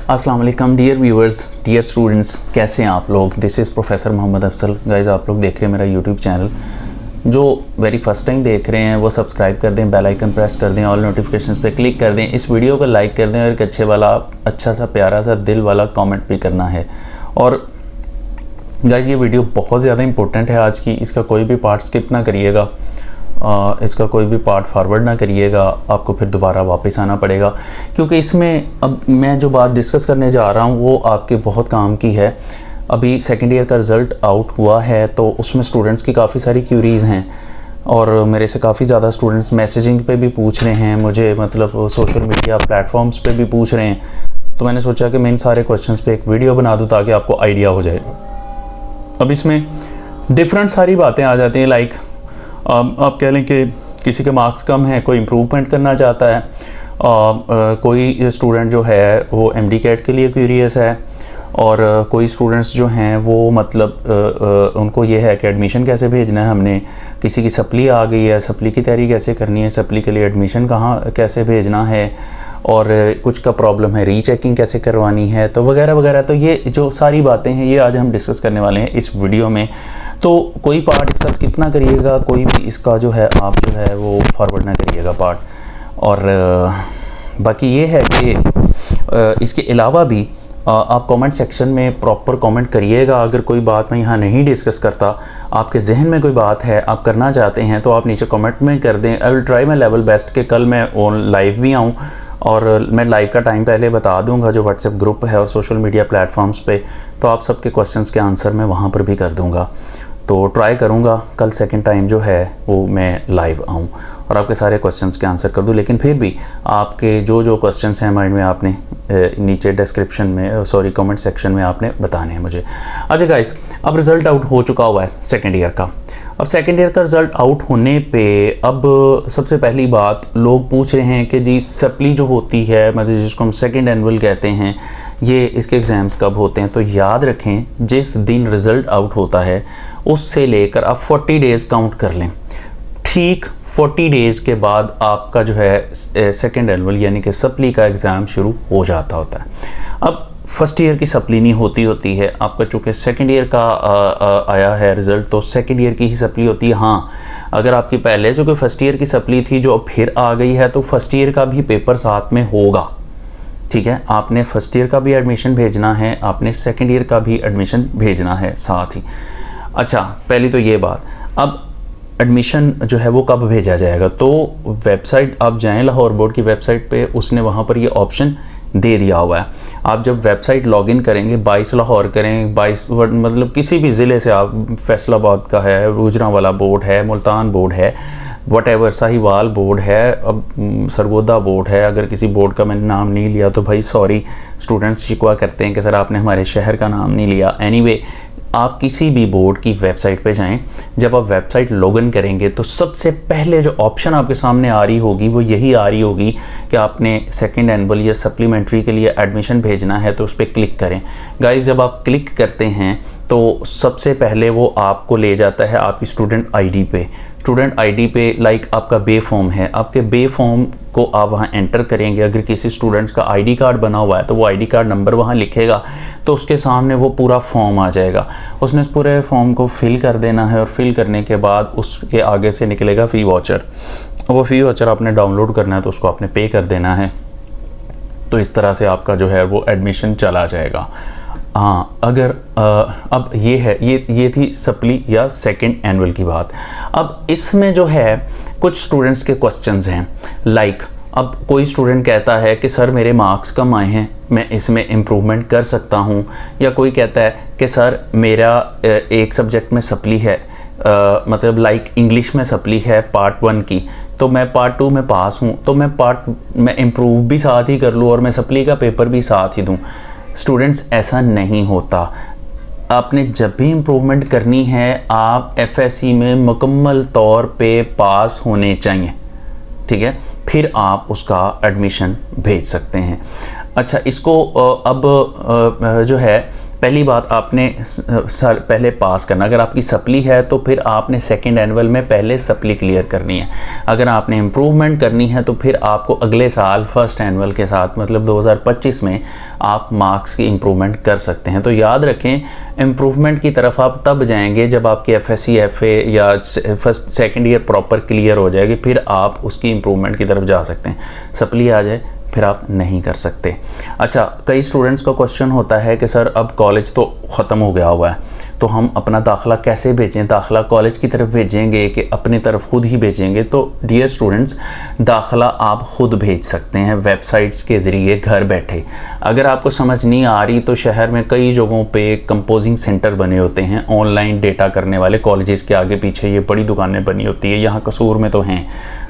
अस्सलाम वालेकुम dear viewers, dear students, कैसे हैं आप लोग। This is professor Mohammad Afsal. Guys, आप लोग देख रहे हैं मेरा यूट्यूब चैनल। जो वेरी फर्स्ट टाइम देख रहे हैं वो सब्सक्राइब कर दें, बेल आइकन प्रेस कर दें, ऑल नोटिफिकेशंस पे क्लिक कर दें, इस वीडियो को लाइक कर दें और एक अच्छा सा प्यारा सा दिल वाला कमेंट भी करना है। और गाइस, ये वीडियो बहुत ज़्यादा इंपॉर्टेंट है आज की। इसका कोई भी पार्ट स्किप ना करिएगा, इसका कोई भी पार्ट फॉरवर्ड ना करिएगा, आपको फिर दोबारा वापस आना पड़ेगा, क्योंकि इसमें अब मैं जो बात डिस्कस करने जा रहा हूँ वो आपके बहुत काम की है। अभी सेकेंड ईयर का रिज़ल्ट आउट हुआ है तो उसमें स्टूडेंट्स की काफ़ी सारी क्यूरीज़ हैं और मेरे से काफ़ी ज़्यादा स्टूडेंट्स मैसेजिंग पे भी पूछ रहे हैं मुझे, मतलब सोशल मीडिया प्लेटफॉर्म्स पे भी पूछ रहे हैं। तो मैंने सोचा कि मैं इन सारे क्वेश्चंस पे एक वीडियो बना दूँ ताकि आपको आइडिया हो जाए। अब इसमें डिफरेंट सारी बातें आ जाती हैं, लाइक आप कह लें कि किसी के मार्क्स कम हैं, कोई इम्प्रूवमेंट करना चाहता है, कोई स्टूडेंट जो है वो एमडी कैट के लिए क्यूरियस है, और कोई स्टूडेंट्स जो हैं वो मतलब उनको ये है कि एडमिशन कैसे भेजना है हमने, किसी की सप्ली आ गई है, सप्ली की तैयारी कैसे करनी है, सप्ली के लिए एडमिशन कहाँ कैसे भेजना है, और कुछ का प्रॉब्लम है रीचेकिंग कैसे करवानी है, तो वगैरह वगैरह। तो ये जो सारी बातें हैं ये आज हम डिस्कस करने वाले हैं इस वीडियो में। तो कोई पार्ट इसका स्किप ना करिएगा, कोई भी इसका जो है आप जो है वो फॉरवर्ड ना करिएगा पार्ट। और बाकी ये है कि इसके अलावा भी आप कमेंट सेक्शन में प्रॉपर कमेंट करिएगा। अगर कोई बात मैं यहाँ नहीं डिस्कस करता, आपके जहन में कोई बात है आप करना चाहते हैं, तो आप नीचे कमेंट में कर दें। I will try my level best कि कल मैं ऑन लाइव भी आऊँ, और मैं लाइव का टाइम पहले बता दूंगा जो व्हाट्सएप ग्रुप है और सोशल मीडिया प्लेटफॉर्म्स पे, तो आप सबके क्वेश्चंस के आंसर मैं वहाँ पर भी कर दूंगा। तो ट्राई करूँगा कल सेकंड टाइम जो है वो मैं लाइव आऊँ और आपके सारे क्वेश्चंस के आंसर कर दूँ। लेकिन फिर भी आपके जो क्वेश्चंस हैं माइंड में आपने नीचे डिस्क्रिप्शन में कमेंट सेक्शन में आपने बताने हैं मुझे। अच्छा गाइस, अब रिज़ल्ट आउट हो चुका हुआ है सेकेंड ईयर का। अब सेकेंड ईयर का रिज़ल्ट आउट होने पे अब सबसे पहली बात लोग पूछ रहे हैं कि जी सप्ली जो होती है, मतलब जिसको हम सेकेंड एनुअल कहते हैं, ये इसके एग्ज़ाम्स कब होते हैं। तो याद रखें, जिस दिन रिज़ल्ट आउट होता है उससे लेकर आप 40 डेज़ काउंट कर लें। ठीक 40 डेज़ के बाद आपका जो है सेकेंड एनुअल यानी कि सप्ली का एग्ज़ाम शुरू हो जाता होता है। अब फर्स्ट ईयर की सप्ली नहीं होती है आपका, चूँकि सेकेंड ईयर का आया है रिज़ल्ट, तो सेकेंड ईयर की ही सप्ली होती है। हाँ, अगर आपकी पहले से कोई फर्स्ट ईयर की सप्ली थी जो अब फिर आ गई है, तो फर्स्ट ईयर का भी पेपर साथ में होगा। ठीक है, आपने फर्स्ट ईयर का भी एडमिशन भेजना है, आपने सेकेंड ईयर का भी एडमिशन भेजना है साथ ही। अच्छा, पहली तो ये बात। अब एडमिशन जो है वो कब भेजा जाएगा, तो वेबसाइट आप जाएं, लाहौर बोर्ड की वेबसाइट पे, उसने वहाँ पर ये ऑप्शन दे दिया हुआ है। आप जब वेबसाइट लॉगिन करेंगे, 22 लाहौर करें, 22 मतलब किसी भी ज़िले से, आप फैसलाबाद का है, गुजरांवाला बोर्ड है, मुल्तान बोर्ड है, वटेवर साहिवाल बोर्ड है, अब सरगोदा बोर्ड है। अगर किसी बोर्ड का मैंने नाम नहीं लिया तो भाई सॉरी, स्टूडेंट्स शिकवा करते हैं कि सर आपने हमारे शहर का नाम नहीं लिया। एनीवे, आप किसी भी बोर्ड की वेबसाइट पे जाएं, जब आप वेबसाइट लॉगिन करेंगे तो सबसे पहले जो ऑप्शन आपके सामने आ रही होगी वो यही आ रही होगी कि आपने सेकंड एनुअल या सप्लीमेंट्री के लिए एडमिशन भेजना है, तो उस पर क्लिक करें। गाइस, जब आप क्लिक करते हैं तो सबसे पहले वो आपको ले जाता है आपकी स्टूडेंट आईडी पे। स्टूडेंट आईडी पे लाइक आपका बे फॉर्म है, आपके बे फॉर्म को आप वहाँ एंटर करेंगे। अगर किसी स्टूडेंट्स का आईडी कार्ड बना हुआ है तो वो आईडी कार्ड नंबर वहाँ लिखेगा, तो उसके सामने वो पूरा फॉर्म आ जाएगा। उसने इस पूरे फॉर्म को फिल कर देना है और फिल करने के बाद उसके आगे से निकलेगा फ़ी वाउचर। वो फ़ी वाउचर आपने डाउनलोड करना है तो उसको आपने पे कर देना है। तो इस तरह से आपका जो है वो एडमिशन चला जाएगा। हाँ, अगर अब ये है, ये थी सप्ली या सेकंड एनुअल की बात। अब इसमें जो है कुछ स्टूडेंट्स के क्वेश्चंस हैं, लाइक अब कोई स्टूडेंट कहता है कि सर मेरे मार्क्स कम आए हैं, मैं इसमें इम्प्रूवमेंट कर सकता हूँ। या कोई कहता है कि सर मेरा एक सब्जेक्ट में सप्ली है, मतलब लाइक इंग्लिश में सप्ली है पार्ट 1 की, तो मैं पार्ट 2 में पास हूँ, तो मैं इम्प्रूव भी साथ ही कर लूँ और मैं सप्ली का पेपर भी साथ ही दूँ। स्टूडेंट्स, ऐसा नहीं होता। आपने जब भी इम्प्रूवमेंट करनी है आप एफएससी में मुकम्मल तौर पे पास होने चाहिए, ठीक है, फिर आप उसका एडमिशन भेज सकते हैं। अच्छा, इसको अब जो है पहली बात आपने सर पहले पास करना। अगर आपकी सप्ली है तो फिर आपने सेकंड एनुअल में पहले सप्ली क्लियर करनी है। अगर आपने इम्प्रूवमेंट करनी है तो फिर आपको अगले साल फर्स्ट एनुअल के साथ मतलब 2025 में आप मार्क्स की इम्प्रूवमेंट कर सकते हैं। तो याद रखें, इम्प्रूवमेंट की तरफ आप तब जाएंगे जब आपकी FSC FA या first second year proper clear हो जाएगी, फिर आप उसकी इम्प्रूवमेंट की तरफ जा सकते हैं। सप्ली आ जाए फिर आप नहीं कर सकते। अच्छा, कई स्टूडेंट्स का क्वेश्चन होता है कि सर अब कॉलेज तो ख़त्म हो गया हुआ है, तो हम अपना दाखिला कैसे भेजें, दाखिला कॉलेज की तरफ भेजेंगे कि अपनी तरफ खुद ही भेजेंगे? तो डियर स्टूडेंट्स, दाखिला आप खुद भेज सकते हैं वेबसाइट्स के ज़रिए घर बैठे। अगर आपको समझ नहीं आ रही तो शहर में कई जगहों पे कंपोजिंग सेंटर बने होते हैं, ऑनलाइन डेटा करने वाले। कॉलेजेस के आगे पीछे ये बड़ी दुकानें बनी होती है, यहाँ कसूर में तो हैं।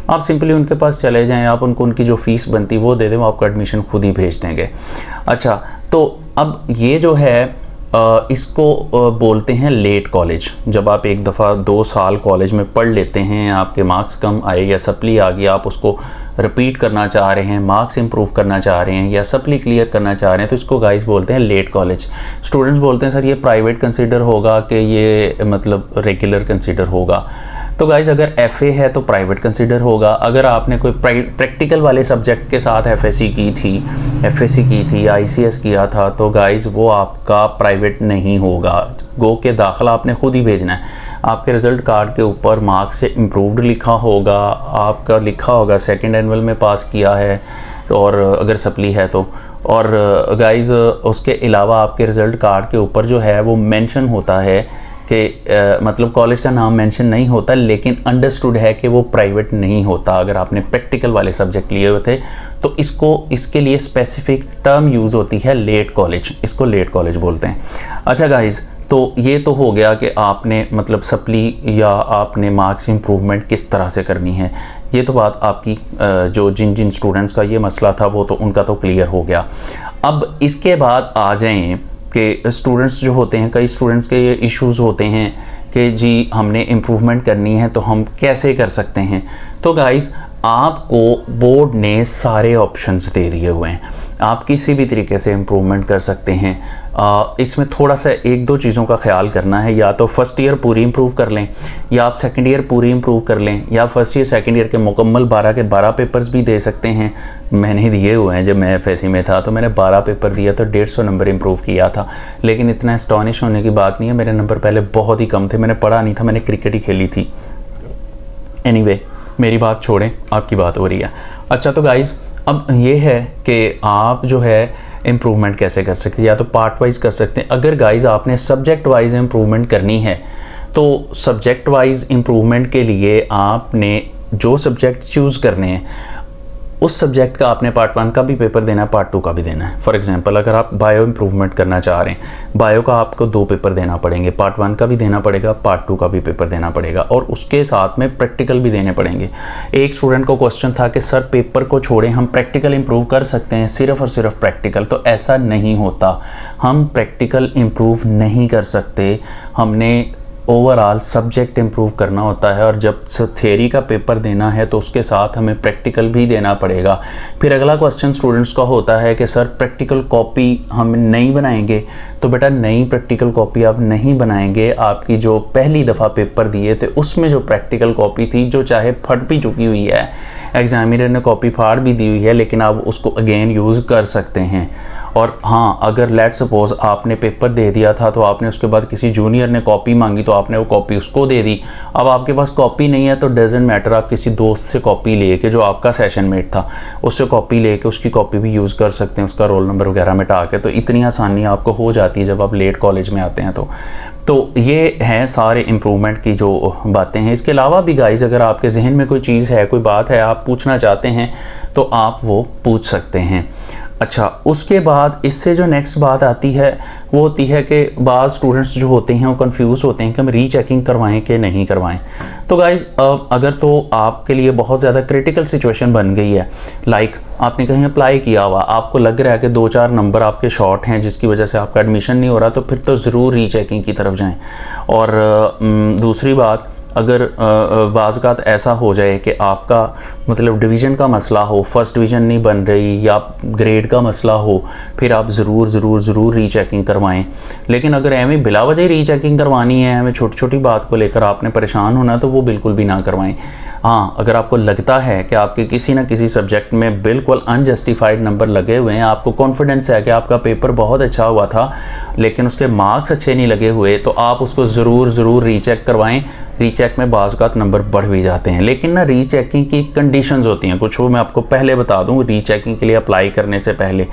आप सिंपली उनके पास चले जाएं, आप उनको उनकी जो फ़ीस बनती है वो दे दें, वो आपका एडमिशन खुद ही भेज देंगे। अच्छा, तो अब ये जो है इसको बोलते हैं लेट कॉलेज। जब आप एक दफ़ा 2 साल कॉलेज में पढ़ लेते हैं, आपके मार्क्स कम आए या सप्ली आ गई, आप उसको रिपीट करना चाह रहे हैं, मार्क्स इंप्रूव करना चाह रहे हैं या सप्ली क्लियर करना चाह रहे हैं, तो इसको गाइस बोलते हैं लेट कॉलेज। स्टूडेंट्स बोलते हैं सर ये प्राइवेट कंसिडर होगा कि ये मतलब रेगुलर कंसिडर होगा? तो गाइज़, अगर FA है तो प्राइवेट कंसिडर होगा। अगर आपने कोई प्रैक्टिकल वाले सब्जेक्ट के साथ FSC की थी, FSC की थी या ICS किया था, तो गाइज़ वो आपका प्राइवेट नहीं होगा। गो के दाखिला आपने खुद ही भेजना है। आपके रिज़ल्ट कार्ड के ऊपर मार्क्स से इम्प्रूव्ड लिखा होगा, आपका लिखा होगा सेकेंड एनुअल में पास किया है, और अगर सप्ली है तो। और गाइज़ उसके अलावा आपके रिज़ल्ट कार्ड के ऊपर जो है वो मेंशन होता है कि मतलब कॉलेज का नाम मेंशन नहीं होता, लेकिन अंडरस्टूड है कि वो प्राइवेट नहीं होता। अगर आपने प्रैक्टिकल वाले सब्जेक्ट लिए हुए थे तो इसके लिए स्पेसिफिक टर्म यूज़ होती है लेट कॉलेज, इसको लेट कॉलेज बोलते हैं। अच्छा गाइज़, तो ये तो हो गया कि आपने मतलब सप्ली या आपने मार्क्स इम्प्रूवमेंट किस तरह से करनी है। ये तो बात आपकी जो जिन स्टूडेंट्स का ये मसला था वो तो उनका तो क्लियर हो गया। अब इसके बाद आ जाएं कि स्टूडेंट्स जो होते हैं, कई स्टूडेंट्स के ये इश्यूज़ होते हैं कि जी हमने इम्प्रूवमेंट करनी है तो हम कैसे कर सकते हैं। तो गाइज़, आपको बोर्ड ने सारे ऑप्शंस दे दिए हुए हैं, आप किसी भी तरीके से इम्प्रूवमेंट कर सकते हैं। इसमें थोड़ा सा 1-2 चीज़ों का ख्याल करना है, या तो फर्स्ट ईयर पूरी इम्प्रूव कर लें, या आप सेकंड ईयर पूरी इम्प्रूव कर लें, या फर्स्ट ईयर सेकंड ईयर के मुकम्मल 12 के 12 पेपर्स भी दे सकते हैं। मैंने दिए हुए हैं, जब मैं FSC में था तो मैंने 12 पेपर दिया तो 150 नंबर इम्प्रूव किया था। लेकिन इतना एस्टॉनिश होने की बात नहीं है, मेरे नंबर पहले बहुत ही कम थे, मैंने पढ़ा नहीं था, मैंने क्रिकेट ही खेली थी। एनीवे, मेरी बात छोड़ें, आपकी बात हो रही है। अच्छा, तो गाइज़ अब ये है कि आप जो है इम्प्रूवमेंट कैसे कर सकते हैं, या तो पार्ट वाइज कर सकते हैं। अगर गाइज़ आपने सब्जेक्ट वाइज इम्प्रूवमेंट करनी है तो सब्जेक्ट वाइज इम्प्रूवमेंट के लिए आपने जो सब्जेक्ट चूज़ करने हैं उस सब्जेक्ट का आपने पार्ट 1 का भी पेपर देना है, पार्ट 2 का भी देना है। फॉर एग्जांपल, अगर आप बायो इम्प्रूवमेंट करना चाह रहे हैं, बायो का आपको 2 पेपर देना पड़ेंगे, पार्ट 1 का भी देना पड़ेगा, पार्ट 2 का भी पेपर देना पड़ेगा, और उसके साथ में प्रैक्टिकल भी देने पड़ेंगे। एक स्टूडेंट को क्वेश्चन था कि सर पेपर को छोड़ें, हम प्रैक्टिकल इम्प्रूव कर सकते हैं, सिर्फ और सिर्फ प्रैक्टिकल? तो ऐसा नहीं होता, हम प्रैक्टिकल इम्प्रूव नहीं कर सकते, हमने ओवरऑल सब्जेक्ट इम्प्रूव करना होता है। और जब थ्योरी का पेपर देना है तो उसके साथ हमें प्रैक्टिकल भी देना पड़ेगा। फिर अगला क्वेश्चन स्टूडेंट्स का होता है कि सर प्रैक्टिकल कॉपी हम नहीं बनाएंगे, तो बेटा नई प्रैक्टिकल कॉपी आप नहीं बनाएंगे। आपकी जो पहली दफ़ा पेपर दिए थे उसमें जो प्रैक्टिकल कॉपी थी, जो चाहे फट भी चुकी हुई है, एग्जामिनर ने कॉपी फाड़ भी दी हुई है, लेकिन आप उसको अगेन यूज़ कर सकते हैं। और हाँ, अगर लेट सपोज आपने पेपर दे दिया था तो आपने उसके बाद किसी जूनियर ने कॉपी मांगी तो आपने वो कॉपी उसको दे दी। अब आपके पास कॉपी नहीं है तो डजेंट मैटर, आप किसी दोस्त से कॉपी लेके, जो आपका सेशन मेट था, उससे कॉपी लेके उसकी कॉपी भी यूज़ कर सकते हैं, उसका रोल नंबर वगैरह मिटा के। तो इतनी आसानी आपको हो जाती है जब आप लेट कॉलेज में आते हैं। तो ये हैं सारे इम्प्रूवमेंट की जो बातें हैं। इसके अलावा भी गाइज़, अगर आपके जहन में कोई चीज़ है, कोई बात है, आप पूछना चाहते हैं तो आप वो पूछ सकते हैं। अच्छा, उसके बाद इससे जो नेक्स्ट बात आती है वो होती है कि बाज़ स्टूडेंट्स जो होते हैं वो कंफ्यूज होते हैं कि हम रीचेकिंग करवाएं कि नहीं करवाएं। तो गाइज़, अगर तो आपके लिए बहुत ज़्यादा क्रिटिकल सिचुएशन बन गई है, लाइक आपने कहीं अप्लाई किया हुआ, आपको लग रहा है कि 2-4 नंबर आपके शॉर्ट हैं जिसकी वजह से आपका एडमिशन नहीं हो रहा, तो फिर तो ज़रूर रीचेकिंग की तरफ जाएँ। और दूसरी बात, अगर बाज़-औक़ात ऐसा हो जाए कि आपका मतलब डिवीज़न का मसला हो, फर्स्ट डिवीज़न नहीं बन रही या ग्रेड का मसला हो, फिर आप ज़रूर रीचेकिंग करवाएं। लेकिन अगर हमें बिला वजह रीचेकिंग करवानी है, हमें छोटी छोटी बात को लेकर आपने परेशान होना, तो वो बिल्कुल भी ना करवाएं। हाँ, अगर आपको लगता है कि आपके किसी न किसी सब्जेक्ट में बिल्कुल अनजस्टिफाइड नंबर लगे हुए हैं, आपको कॉन्फिडेंस है कि आपका पेपर बहुत अच्छा हुआ था लेकिन उसके मार्क्स अच्छे नहीं लगे हुए, तो आप उसको ज़रूर रीचेक करवाएं। रीचेक में बाज़-औक़ात नंबर बढ़ भी जाते हैं, लेकिन ना रीचेकिंग की कंडीशंस होती हैं कुछ, वो मैं आपको पहले बता दूं। रीचेकिंग के लिए अप्लाई करने से पहले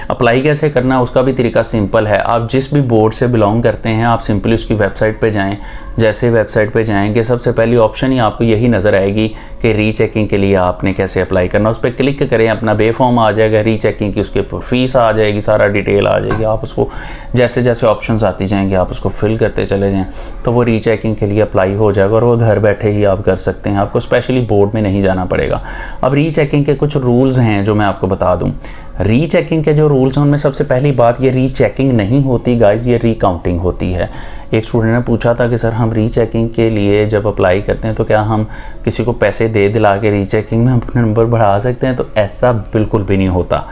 अप्लाई कैसे करना है उसका भी तरीका सिंपल है। आप जिस भी बोर्ड से बिलोंग करते हैं, आप सिंपली उसकी वेबसाइट पे जाएं। जैसे वेबसाइट पे जाएंगे, सबसे पहली ऑप्शन ही आपको यही नज़र आएगी कि रीचेकिंग के लिए आपने कैसे अप्लाई करना। उस पर क्लिक करें, अपना बे फॉर्म आ जाएगा रीचेकिंग की, उसके ऊपर फीस आ जाएगी, सारा डिटेल आ जाएगी। आप उसको जैसे जैसे ऑप्शंस आती जाएंगे आप उसको फिल करते चले जाएं, तो वो रीचेकिंग के लिए अप्लाई हो जाएगा और वो घर बैठे ही आप कर सकते हैं। आपको स्पेशली बोर्ड में नहीं जाना पड़ेगा। अब रीचेकिंग के कुछ रूल्स हैं जो मैं आपको बता दूं। रीचेकिंग के जो रूल्स हैं उनमें सबसे पहली बात, ये रीचेकिंग नहीं होती गाइस, ये रिकाउंटिंग होती है। एक स्टूडेंट ने पूछा था कि सर हम रीचेकिंग के लिए जब अप्लाई करते हैं तो क्या हम किसी को पैसे दे दिला के रीचेकिंग में अपने नंबर बढ़ा सकते हैं? तो ऐसा बिल्कुल भी नहीं होता।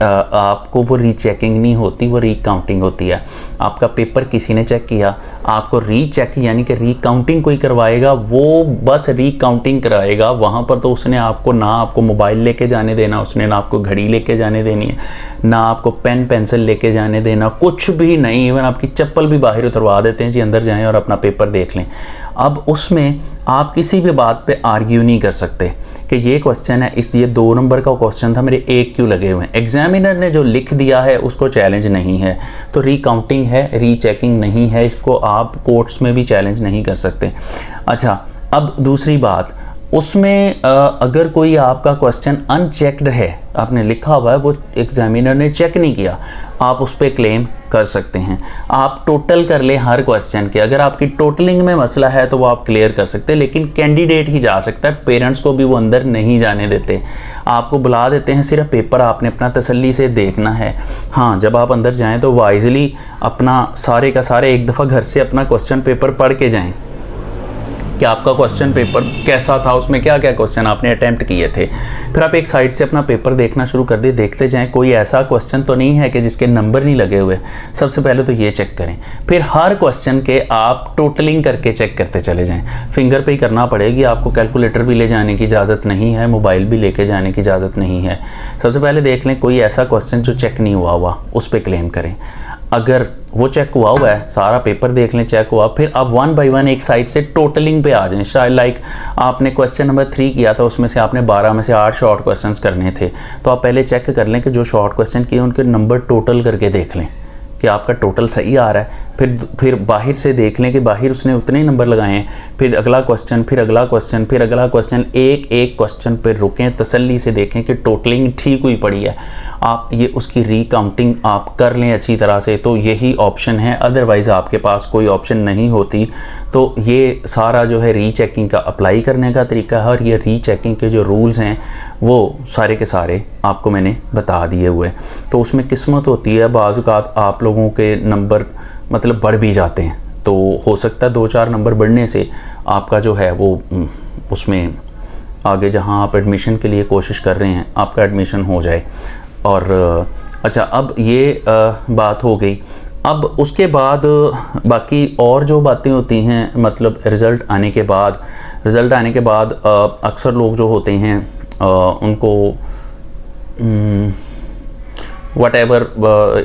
आपको वो रीचेकिंग नहीं होती, वो रीकाउंटिंग होती है। आपका पेपर किसी ने चेक किया, आपको रीचेक यानी कि रीकाउंटिंग कोई करवाएगा, वो बस रीकाउंटिंग कराएगा। वहाँ पर तो उसने आपको ना आपको मोबाइल लेके जाने देना, उसने ना आपको घड़ी लेके जाने देनी है, ना आपको पेन पेंसिल लेके जाने देना, कुछ भी नहीं। इवन आपकी चप्पल भी बाहर उतरवा देते हैं जी, अंदर जाएं और अपना पेपर देख लें। अब उसमें आप किसी भी बात पे आर्ग्यू नहीं कर सकते कि ये क्वेश्चन है, इस ये 2 नंबर का क्वेश्चन था, मेरे 1 क्यों लगे हुए हैं। एग्जामिनर ने जो लिख दिया है उसको चैलेंज नहीं है, तो रीकाउंटिंग है, रीचेकिंग नहीं है। इसको आप कोर्ट्स में भी चैलेंज नहीं कर सकते। अच्छा, अब दूसरी बात, उसमें अगर कोई आपका क्वेश्चन अनचेक्ड है, आपने लिखा हुआ है, वो एग्जामिनर ने चेक नहीं किया, आप उस पर क्लेम कर सकते हैं। आप टोटल कर लें हर क्वेश्चन के, अगर आपकी टोटलिंग में मसला है तो वो आप क्लियर कर सकते हैं, लेकिन कैंडिडेट ही जा सकता है, पेरेंट्स को भी वो अंदर नहीं जाने देते। आपको बुला देते हैं, सिर्फ पेपर आपने अपना तसल्ली से देखना है। हाँ, जब आप अंदर जाएँ तो वाइजली अपना सारे का सारे एक दफ़ा घर से अपना क्वेश्चन पेपर पढ़ के जाएँ कि आपका क्वेश्चन पेपर कैसा था, उसमें क्या क्या क्वेश्चन आपने अटैम्प्ट किए थे। फिर आप एक साइड से अपना पेपर देखना शुरू कर दे, देखते जाएं कोई ऐसा क्वेश्चन तो नहीं है कि जिसके नंबर नहीं लगे हुए। सबसे पहले तो ये चेक करें, फिर हर क्वेश्चन के आप टोटलिंग करके चेक करते चले जाएं। फिंगर पे ही करना पड़ेगी आपको, कैलकुलेटर भी ले जाने की इजाज़त नहीं है, मोबाइल भी लेके जाने की इजाज़त नहीं है। सबसे पहले देख लें कोई ऐसा क्वेश्चन जो चेक नहीं हुआ उस पर क्लेम करें। अगर वो चेक हुआ है, सारा पेपर देख लें चेक हुआ, फिर आप 1 बाय 1 एक साइड से टोटलिंग पे आ जाएं। शायद लाइक आपने क्वेश्चन नंबर 3 किया था, उसमें से आपने 12 में से 8 शॉर्ट क्वेश्चंस करने थे, तो आप पहले चेक कर लें कि जो शॉर्ट क्वेश्चन किए उनके नंबर टोटल करके देख लें कि आपका टोटल सही आ रहा है। फिर बाहर से देख लें कि बाहर उसने उतने ही नंबर लगाए हैं। फिर अगला क्वेश्चन, फिर अगला क्वेश्चन, फिर अगला क्वेश्चन, एक एक क्वेश्चन पर रुकें, तसल्ली से देखें कि टोटलिंग ठीक हुई पड़ी है। आप ये उसकी रीकाउंटिंग आप कर लें अच्छी तरह से, तो यही ऑप्शन है। अदरवाइज़ आपके पास कोई ऑप्शन नहीं होती। तो ये सारा जो है रीचेकिंग का अप्लाई करने का तरीका है, और ये रीचेकिंग के जो रूल्स हैं वो सारे के सारे आपको मैंने बता दिए हुए। तो उसमें किस्मत होती है, बाज़ औक़ात आप लोगों के नंबर मतलब बढ़ भी जाते हैं, तो हो सकता है 2-4 नंबर बढ़ने से आपका जो है वो उसमें आगे जहां आप एडमिशन के लिए कोशिश कर रहे हैं आपका एडमिशन हो जाए। और अच्छा, अब ये बात हो गई। अब उसके बाद बाकी और जो बातें होती हैं, मतलब रिज़ल्ट आने के बाद अक्सर लोग जो होते हैं उनको वटेवर,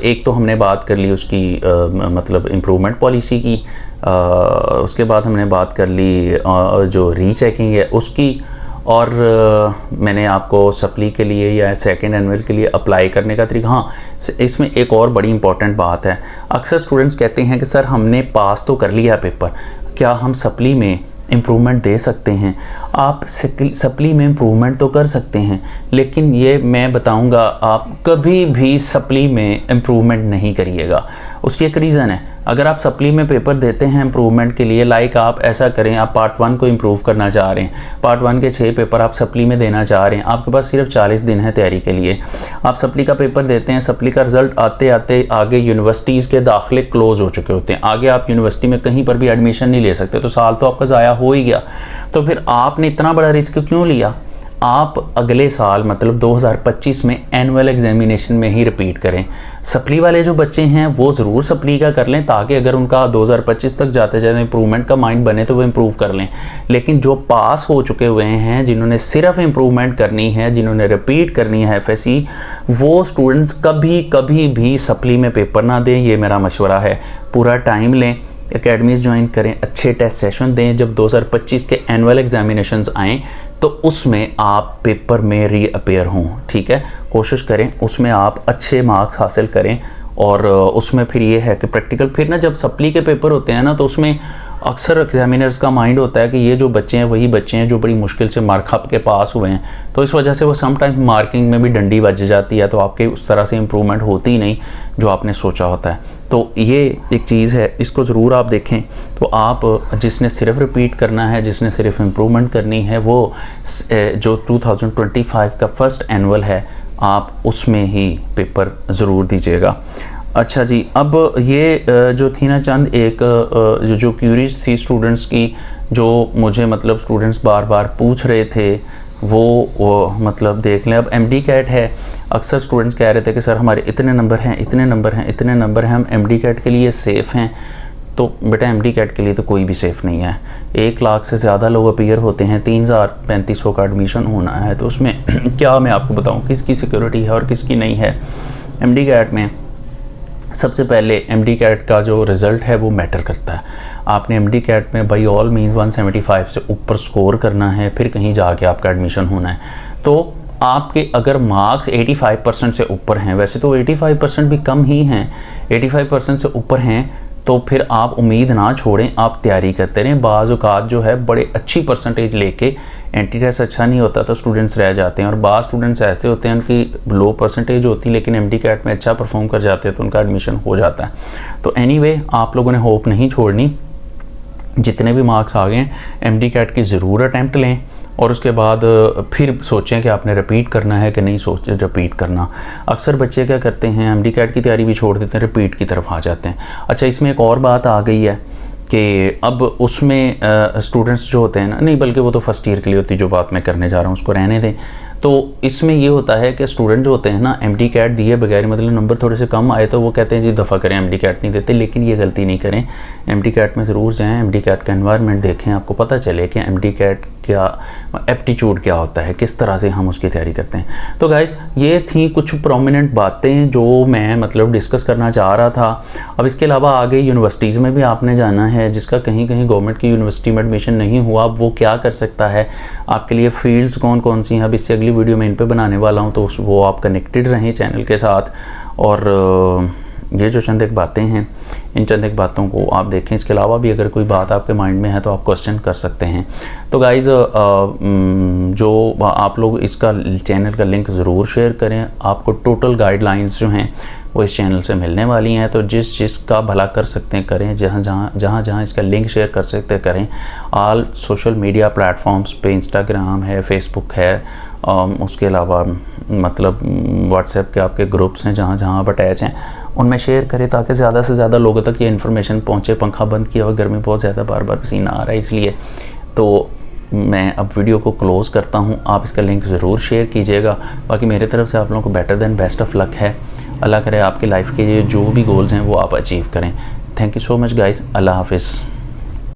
एक तो हमने बात कर ली उसकी मतलब इम्प्रूवमेंट पॉलिसी की, उसके बाद हमने बात कर ली जो रीचेकिंग है उसकी, और मैंने आपको सप्ली के लिए या सेकेंड एनुअल के लिए अप्लाई करने का तरीका। हाँ, इसमें एक और बड़ी इंपॉर्टेंट बात है। अक्सर स्टूडेंट्स कहते हैं कि सर हमने पास तो कर लिया पेपर, क्या हम सप्ली में इम्प्रूवमेंट दे सकते हैं? आप सप्ली में इम्प्रूवमेंट तो कर सकते हैं, लेकिन ये मैं बताऊंगा, आप कभी भी सप्ली में इम्प्रूवमेंट नहीं करिएगा। उसकी एक रीज़न है, अगर आप सप्ली में पेपर देते हैं इम्प्रूवमेंट के लिए, लाइक आप ऐसा करें, आप पार्ट 1 को इम्प्रूव करना चाह रहे हैं, पार्ट 1 के 6 पेपर आप सप्ली में देना चाह रहे हैं, आपके पास सिर्फ 40 दिन है तैयारी के लिए। आप सप्ली का पेपर देते हैं, सप्ली का रिजल्ट आते आते आगे यूनिवर्सिटीज़ के दाखिले क्लोज हो चुके होते हैं, आगे आप यूनिवर्सिटी में कहीं पर भी एडमिशन नहीं ले सकते, तो साल तो आपका ज़ाया हो ही गया। तो फिर आपने इतना बड़ा रिस्क क्यों लिया? आप अगले साल मतलब 2025 में एनुअल एग्जामिनेशन में ही रिपीट करें। सप्ली वाले जो बच्चे हैं वो ज़रूर सप्ली का कर लें, ताकि अगर उनका 2025 तक जाते जाते इम्प्रूवमेंट का माइंड बने तो वो इम्प्रूव कर लें। लेकिन जो पास हो चुके हुए हैं, जिन्होंने सिर्फ इम्प्रूवमेंट करनी है, जिन्होंने रिपीट करनी है FSE, वो स्टूडेंट्स कभी भी सप्ली में पेपर ना दें, ये मेरा मशवरा है। पूरा टाइम लें, एकेडमीज़ ज्वाइन करें, अच्छे टेस्ट सेशन दें। जब 2025 के एनुअल एग्जामिनेशंस आएँ तो उसमें आप पेपर में रीअपेयर हों, ठीक है। कोशिश करें उसमें आप अच्छे मार्क्स हासिल करें। और उसमें फिर ये है कि प्रैक्टिकल, फिर ना जब सप्ली के पेपर होते हैं ना, तो उसमें अक्सर एग्जामिनर्स का माइंड होता है कि ये जो बच्चे हैं वही बच्चे हैं जो बड़ी मुश्किल से मार्क खप के पास हुए हैं, तो इस वजह से वो समटाइम मार्किंग में भी डंडी बज जाती है, तो आपके उस तरह से इम्प्रूवमेंट होती ही नहीं जो आपने सोचा होता है। तो ये एक चीज़ है, इसको ज़रूर आप देखें। तो आप जिसने सिर्फ रिपीट करना है, जिसने सिर्फ इम्प्रूवमेंट करनी है, वो जो 2025 का फर्स्ट एनुअल है आप उसमें ही पेपर ज़रूर दीजिएगा। अच्छा जी, अब ये जो थी ना चंद एक जो क्यूरीज थी स्टूडेंट्स की, जो मुझे मतलब स्टूडेंट्स बार बार पूछ रहे थे, वो मतलब देख लें। अब MD कैट है, अक्सर स्टूडेंट्स कह रहे थे कि सर हमारे इतने नंबर हैं, इतने नंबर हैं, इतने नंबर हैं, हम MD कैट के लिए सेफ़ हैं। तो बेटा MD कैट के लिए तो कोई भी सेफ़ नहीं है। 1 लाख से ज़्यादा लोग अपीयर होते हैं, 3035 का एडमिशन होना है, तो उसमें क्या मैं आपको बताऊँ किसकी सिक्योरिटी है और किसकी नहीं है। MD कैट में सबसे पहले MD कैट का जो रिज़ल्ट है वो मैटर करता है। आपने MD कैट में बाई ऑल मीन्स 175 से ऊपर स्कोर करना है, फिर कहीं जाके आपका एडमिशन होना है। तो आपके अगर मार्क्स 85% से ऊपर हैं, वैसे तो 85% भी कम ही हैं, 85% से ऊपर हैं, तो फिर आप उम्मीद ना छोड़ें, आप तैयारी करते रहें। बाज़ औक़ात जो है बड़े अच्छी परसेंटेज लेके एंटी टेस्ट अच्छा नहीं होता तो स्टूडेंट्स रह जाते हैं, और बाज़ स्टूडेंट्स ऐसे होते हैं उनकी लो परसेंटेज होती है लेकिन MD कैट में अच्छा परफॉर्म कर जाते हैं तो उनका एडमिशन हो जाता है। तो एनीवे आप लोगों ने होप नहीं छोड़नी, जितने भी मार्क्स आ गए MD कैट की ज़रूर अटैम्प्ट लें, और उसके बाद फिर सोचें कि आपने रिपीट करना है कि नहीं सोच रिपीट करना। अक्सर बच्चे क्या करते हैं, MD कैट की तैयारी भी छोड़ देते हैं, रिपीट की तरफ आ जाते हैं। अच्छा, इसमें एक और बात आ गई है कि अब उसमें स्टूडेंट्स जो होते हैं ना, नहीं बल्कि वो तो फर्स्ट ईयर के लिए होती है, जो बात मैं करने जा रहा हूँ उसको रहने दें। तो इसमें ये होता है कि स्टूडेंट जो होते हैं ना, MD कैट दिए बगैर, मतलब नंबर थोड़े से कम आए तो वो कहते हैं जी दफ़ा करें, MD कैट नहीं देते। लेकिन ये गलती नहीं करें, MD कैट में ज़रूर जाएं, MD कैट का एनवायरनमेंट देखें, आपको पता चले कि MD कैट क्या एप्टीट्यूड क्या होता है, किस तरह से हम उसकी तैयारी करते हैं। तो गाइज़ ये थी कुछ प्रोमिनेंट बातें जो मैं मतलब डिस्कस करना चाह रहा था। अब इसके अलावा आगे यूनिवर्सिटीज़ में भी आपने जाना है, जिसका कहीं कहीं गवर्नमेंट की यूनिवर्सिटी में एडमिशन नहीं हुआ, अब वो क्या कर सकता है, आपके लिए फील्ड्स कौन कौन सी हैं, अब इससे अगली वीडियो में इन पे बनाने वाला हूँ, तो वो आप कनेक्टेड रहें चैनल के साथ। और ये जो चंद एक बातें हैं, इन चंद एक बातों को आप देखें। इसके अलावा भी अगर कोई बात आपके माइंड में है तो आप क्वेश्चन कर सकते हैं। तो गाइज़ जो आप लोग इसका चैनल का लिंक ज़रूर शेयर करें, आपको टोटल गाइडलाइंस जो हैं वो इस चैनल से मिलने वाली हैं, तो जिसका भला कर सकते हैं करें, जहाँ इसका लिंक शेयर कर सकते हैं करें। ऑल सोशल मीडिया प्लेटफॉर्म्स पे इंस्टाग्राम है, फेसबुक है, उसके अलावा मतलब व्हाट्सएप के आपके ग्रुप्स हैं जहाँ आप अटैच हैं, उनमें शेयर करें ताकि ज़्यादा से ज़्यादा लोगों तक ये इन्फॉर्मेशन पहुँचे। पंखा बंद किया हुआ, गर्मी बहुत ज़्यादा, बार बार पसीना आ रहा है, इसलिए तो मैं अब वीडियो को क्लोज़ करता हूँ। आप इसका लिंक ज़रूर शेयर कीजिएगा। बाकी मेरे तरफ से आप लोगों को better than best of luck है। अल्लाह करे आपकी लाइफ के जो भी गोल्स हैं वो आप अचीव करें। Thank you so much guys, Allah हाफिज़।